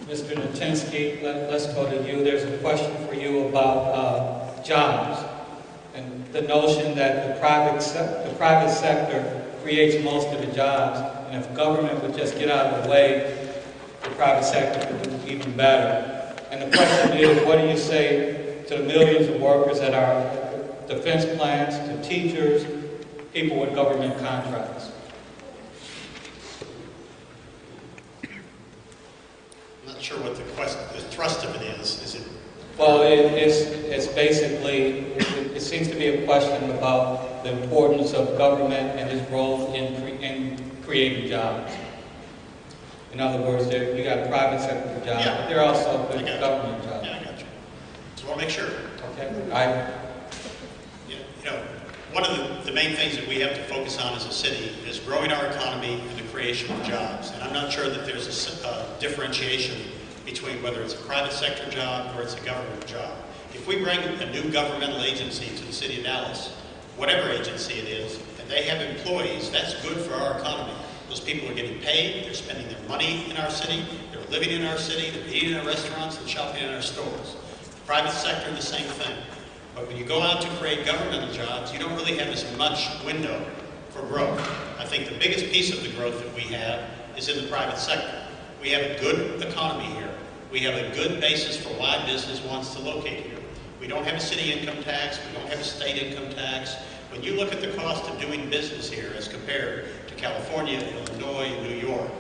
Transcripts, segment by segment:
Mr. Natinsky, let's go to you. There's a question for you about jobs and the notion that the private sector creates most of the jobs, and if government would just get out of the way, the private sector could do even better. And the question is, what do you say to the millions of workers at our defense plants, to teachers, people with government contracts? I'm not sure what the thrust of it is. Is it? Well, it's basically, it seems to be a question about the importance of government and its role in creating jobs. In other words, you got private sector jobs, Yeah. but there are also good government jobs. Yeah, I got you. Just want to make sure. Okay. One of the main things that we have to focus on as a city is growing our economy and the creation of jobs. And I'm not sure that there's a differentiation between whether it's a private sector job or it's a government job. If we bring a new governmental agency to the city of Dallas, whatever agency it is, and they have employees, that's good for our economy. Those people are getting paid, they're spending their money in our city, they're living in our city, they're eating in our restaurants and shopping in our stores. Private sector, the same thing. But when you go out to create governmental jobs, you don't really have as much window for growth. I think the biggest piece of the growth that we have is in the private sector. We have a good economy here. We have a good basis for why business wants to locate here. We don't have a city income tax. We don't have a state income tax. When you look at the cost of doing business here as compared to California, Illinois, and New York,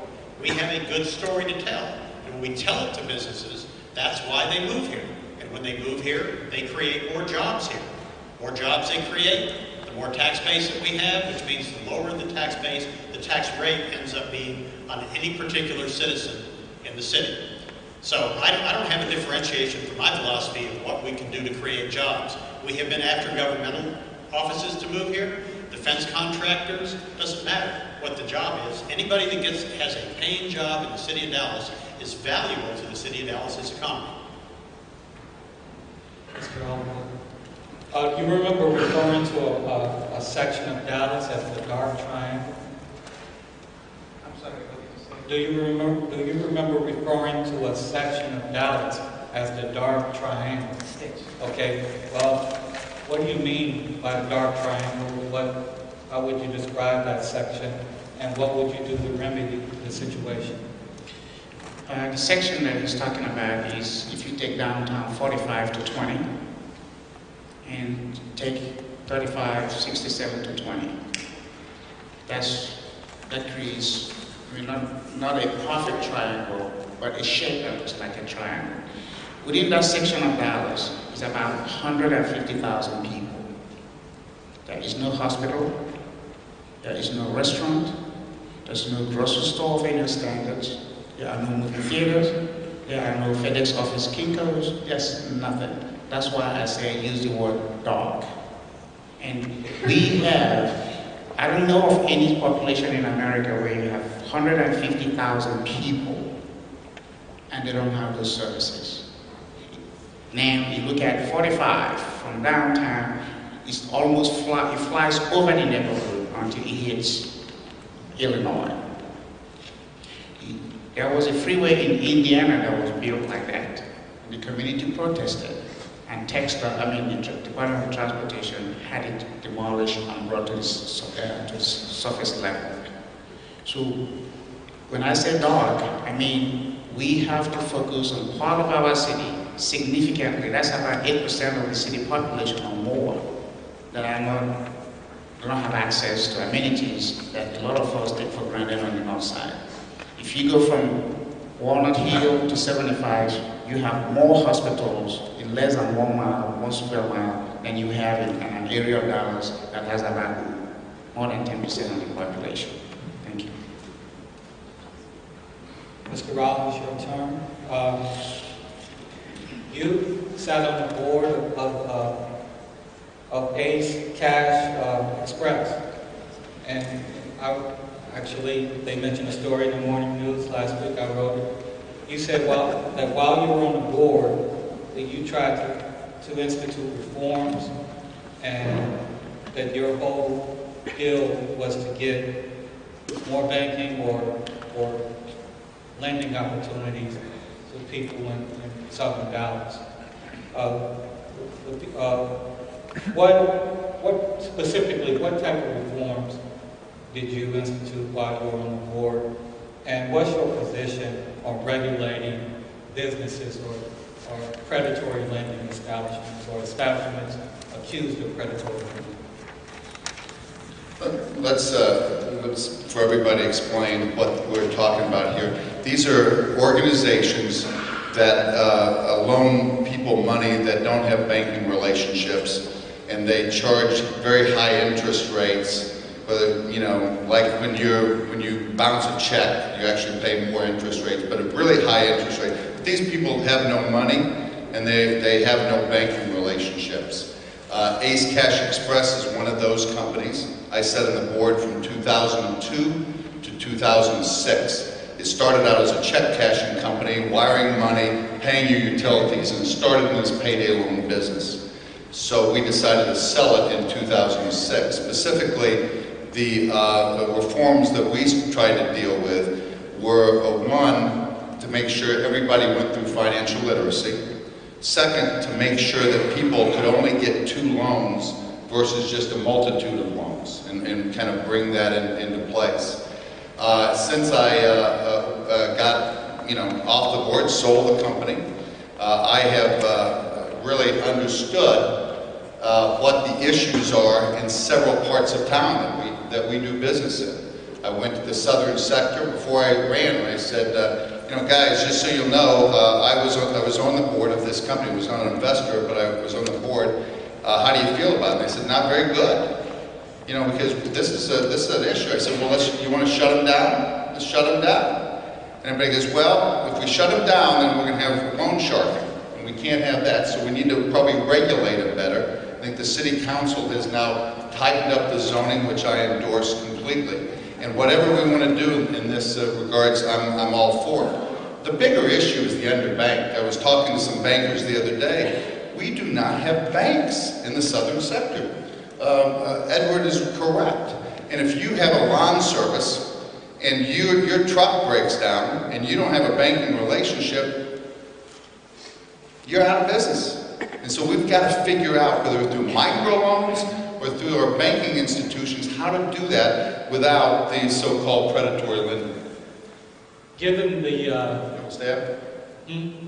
we have a good story to tell. And when we tell it to businesses, that's why they move here. And when they move here, they create more jobs here. More jobs they create, the more tax base that we have, which means the lower the tax base, the tax rate ends up being on any particular citizen in the city. So I don't have a differentiation for my philosophy of what we can do to create jobs. We have been after governmental offices to move here, defense contractors, doesn't matter what the job is. Anybody that has a paying job in the city of Dallas is valuable to the city of Dallas's economy. Mr. Alderman, you remember referring to a section of Dallas as the Dark Triangle? I'm sorry, what did you say? Do you remember referring to a section of Dallas as the Dark Triangle? Yes. Okay. Well, what do you mean by the Dark Triangle? How would you describe that section, and what would you do to remedy the situation? The section that he's talking about is if you take downtown 45 to 20 and take 35, 67 to 20. That creates, not a perfect triangle, but a shape that looks like a triangle. Within that section of Dallas is about 150,000 people. There is no hospital, there is no restaurant, there's no grocery store of any standards. There are no movie theaters, there are no FedEx office Kinkos, there's nothing. That's why I say use the word dark. And we have, I don't know of any population in America where you have 150,000 people and they don't have those services. Now you look at 45 from downtown, it's almost it flies over the neighborhood until it hits Illinois. There was a freeway in Indiana that was built like that. The community protested, and the Department of Transportation had it demolished and brought to the surface level. So when I say dark, I mean we have to focus on part of our city significantly. That's about 8% of the city population or more that don't have access to amenities that a lot of us take for granted on the north side. If you go from Walnut Hill to 75, you have more hospitals in less than 1 mile, 1 square mile, than you have in an area of Dallas that has about more than 10% of the population. Thank you. Mr. Rollins, your turn. You sat on the board of Ace Cash Express, and actually, they mentioned a story in the morning news last week. I wrote it. You said that while you were on the board, that you tried to institute reforms, and that your whole deal was to get more banking or lending opportunities to people in southern Dallas. What specifically, what type of reforms did you institute while you were on the board? And what's your position on regulating businesses or predatory lending establishments or establishments accused of predatory lending? Let's for everybody explain what we're talking about here. These are organizations that loan people money that don't have banking relationships, and they charge very high interest rates. Whether, you know, like when you bounce a check, you actually pay more interest rates, but a really high interest rate. But these people have no money, and they have no banking relationships. Ace Cash Express is one of those companies. I sat on the board from 2002 to 2006. It started out as a check cashing company, wiring money, paying your utilities, and it started in this payday loan business. So we decided to sell it in 2006. Specifically, the reforms that we tried to deal with were, one, to make sure everybody went through financial literacy. Second, to make sure that people could only get 2 loans versus just a multitude of loans, and kind of bring that into place. Since I got off the board, sold the company, I have really understood what the issues are in several parts of town that we do business in. I went to the southern sector before I ran, and I said, guys, just so you'll know, I was on the board of this company. I was not an investor, but I was on the board. How do you feel about it? And they said, not very good. Because this is an issue. I said, well, you want to shut them down? Let's shut them down. And everybody goes, well, if we shut them down, then we're going to have loan sharking, and we can't have that. So we need to probably regulate it better. I think the city council has now tightened up the zoning, which I endorse completely. And whatever we want to do in this regards, I'm all for it. The bigger issue is the underbanked. I was talking to some bankers the other day. We do not have banks in the southern sector. Edward is correct. And if you have a lawn service and your truck breaks down and you don't have a banking relationship, you're out of business. And so we've got to figure out, whether through microloans or through our banking institutions, how to do that without the so-called predatory lending. Given the... Stay up?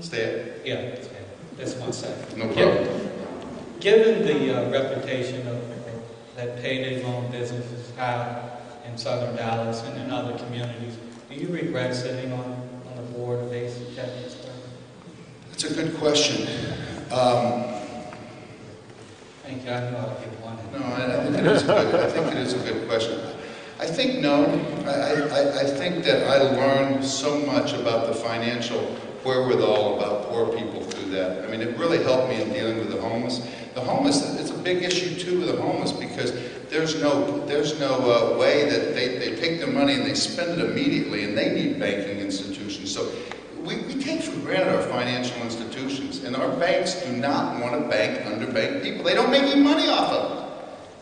Stay up? Yeah, that's 1 second. No problem. Given the reputation that payday loan businesses have in southern Dallas and in other communities, do you regret sitting on the board of Ace Cash Express? That's a good question. Thank you. I know I'll give one. No, I think it is a good question. I think no. I think that I learned so much about the financial wherewithal about poor people through that. I mean, it really helped me in dealing with the homeless. The homeless, it's a big issue too with the homeless, because there's no way that they take their money and they spend it immediately, and they need banking institutions. So we take for granted our financial institutions, and our banks do not want to bank underbanked people. They don't make any money off of it.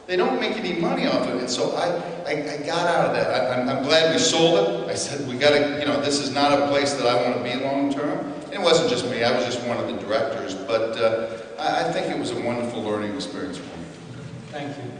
They don't make any money off of it. So I got out of that. I'm glad we sold it. I said, we got to, this is not a place that I want to be long term. And it wasn't just me. I was just one of the directors. But I think it was a wonderful learning experience for me. Thank you.